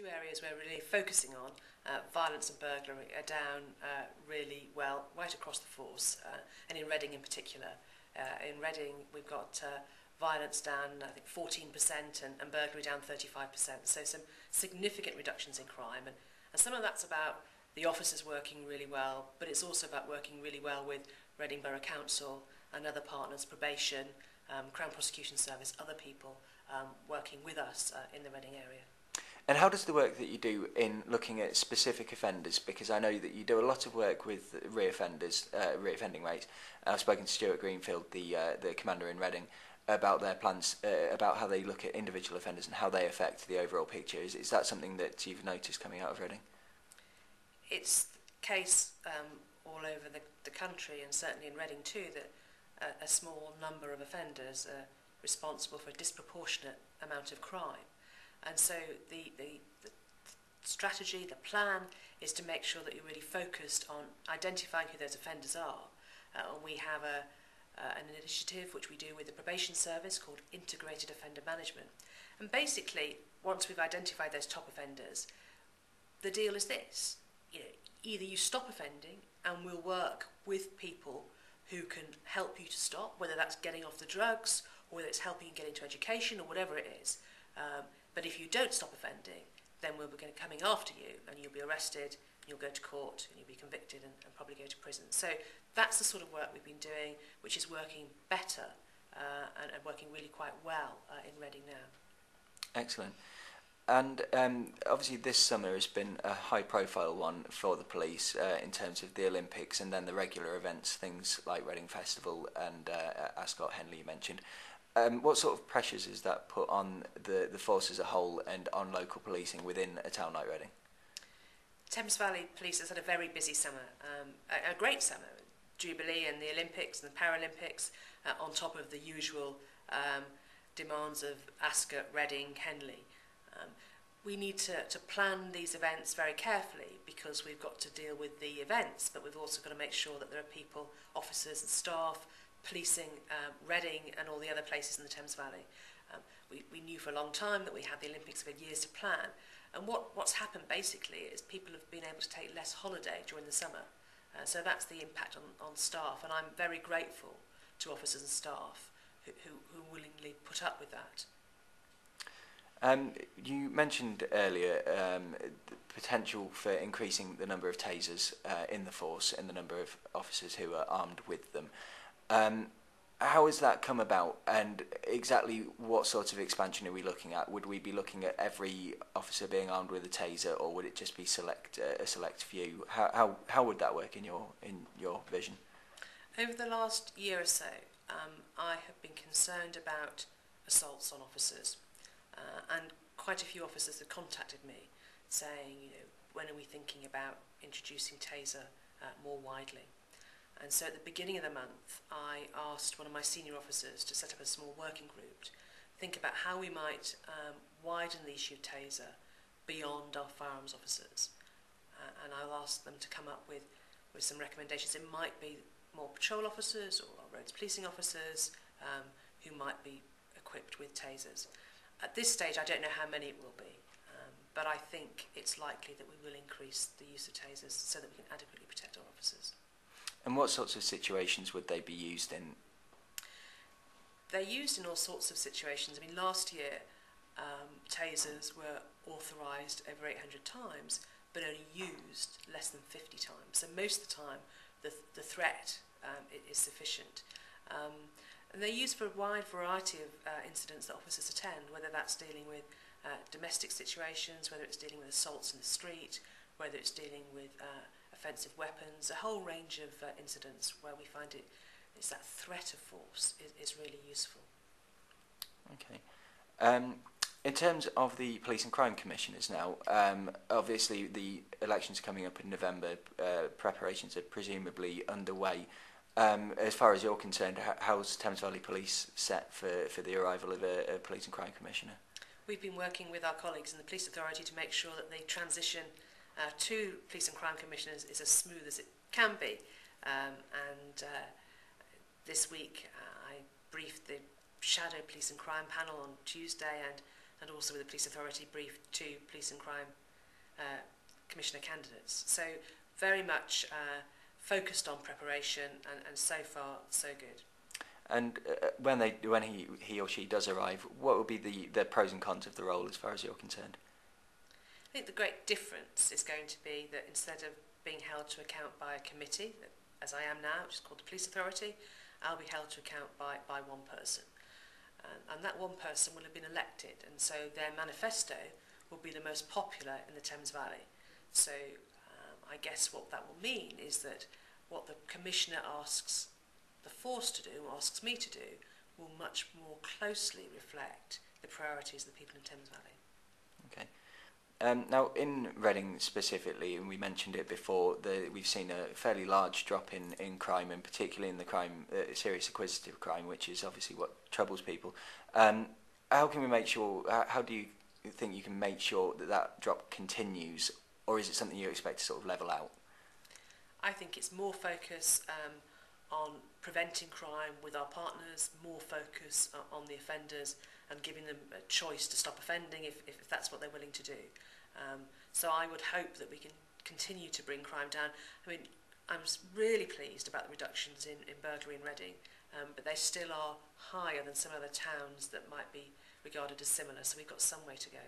two areas we're really focusing on, violence and burglary, are down really well right across the force, and in Reading in particular. In Reading we've got violence down, I think, 14% and burglary down 35%. So some significant reductions in crime. And some of that's about the officers working really well, but it's also about working really well with Reading Borough Council and other partners, probation, Crown Prosecution Service, other people working with us in the Reading area. And how does the work that you do in looking at specific offenders, because I know that you do a lot of work with reoffending rates. I've spoken to Stuart Greenfield, the commander in Reading, about their plans, about how they look at individual offenders and how they affect the overall picture. Is that something that you've noticed coming out of Reading? It's the case all over the country, and certainly in Reading too, that a small number of offenders are responsible for a disproportionate amount of crime. And so the strategy, the plan, is to make sure that you're really focused on identifying who those offenders are. And we have an initiative which we do with the probation service called Integrated Offender Management. And basically, once we've identified those top offenders, the deal is this. Either you stop offending and we'll work with people who can help you to stop, whether that's getting off the drugs or whether it's helping you get into education or whatever it is. But if you don't stop offending, then we'll be coming after you and you'll be arrested, you'll go to court and you'll be convicted and probably go to prison. So that's the sort of work we've been doing, which is working better and working really quite well in Reading now. Excellent. And obviously this summer has been a high-profile one for the police in terms of the Olympics and then the regular events, things like Reading Festival and Ascot Henley you mentioned. What sort of pressures is that put on the force as a whole and on local policing within a town like Reading? Thames Valley Police has had a very busy summer, a great summer. Jubilee and the Olympics and the Paralympics on top of the usual demands of Ascot, Reading, Henley. We need to plan these events very carefully because we've got to deal with the events, but we've also got to make sure that there are people, officers and staff, policing Reading and all the other places in the Thames Valley. We knew for a long time that we had the Olympics for years to plan, and what's happened basically is people have been able to take less holiday during the summer. So that's the impact on staff, and I'm very grateful to officers and staff who willingly put up with that. You mentioned earlier the potential for increasing the number of tasers in the force and the number of officers who are armed with them. How has that come about, and exactly what sort of expansion are we looking at? Would we be looking at every officer being armed with a taser, or would it just be a select few? How would that work in your vision? Over the last year or so, I have been concerned about assaults on officers. And quite a few officers have contacted me saying, when are we thinking about introducing taser more widely? And so at the beginning of the month, I asked one of my senior officers to set up a small working group to think about how we might widen the issue of taser beyond our firearms officers. And I'll ask them to come up with some recommendations. It might be more patrol officers or roads policing officers who might be equipped with tasers. At this stage, I don't know how many it will be, but I think it's likely that we will increase the use of tasers so that we can adequately protect our officers. And what sorts of situations would they be used in? They're used in all sorts of situations. I mean, last year, tasers were authorised over 800 times, but only used less than 50 times. So most of the time, the threat is sufficient. And they're used for a wide variety of incidents that officers attend, whether that's dealing with domestic situations, whether it's dealing with assaults in the street, whether it's dealing with offensive weapons, a whole range of incidents where we find it's that threat of force is really useful. Okay. In terms of the Police and Crime Commissioners now, obviously the election's coming up in November, preparations are presumably underway. As far as you're concerned, how's Thames Valley Police set for the arrival of a Police and Crime Commissioner? We've been working with our colleagues in the Police Authority to make sure that the transition to Police and Crime Commissioners is as smooth as it can be. This week I briefed the Shadow Police and Crime panel on Tuesday, and and also with the Police Authority briefed 2 police and crime commissioner candidates. So very much focused on preparation, and so far so good. And when he or she does arrive, what would be the pros and cons of the role as far as you're concerned? I think the great difference is going to be that instead of being held to account by a committee, as I am now, which is called the Police Authority, I'll be held to account by one person. And that one person will have been elected, and so their manifesto will be the most popular in the Thames Valley. So I guess what that will mean is that what the Commissioner asks the force to do, or asks me to do, will much more closely reflect the priorities of the people in Thames Valley. Okay. Now, in Reading specifically, and we mentioned it before, we've seen a fairly large drop in crime, and particularly in the crime, serious acquisitive crime, which is obviously what troubles people. How can we make sure? How do you think you can make sure that drop continues, or is it something you expect to sort of level out? I think it's more focus on preventing crime with our partners, more focus on the offenders, and giving them a choice to stop offending if that's what they're willing to do. So I would hope that we can continue to bring crime down. I mean, I'm really pleased about the reductions in burglary in Reading, but they still are higher than some other towns that might be regarded as similar, so we've got some way to go.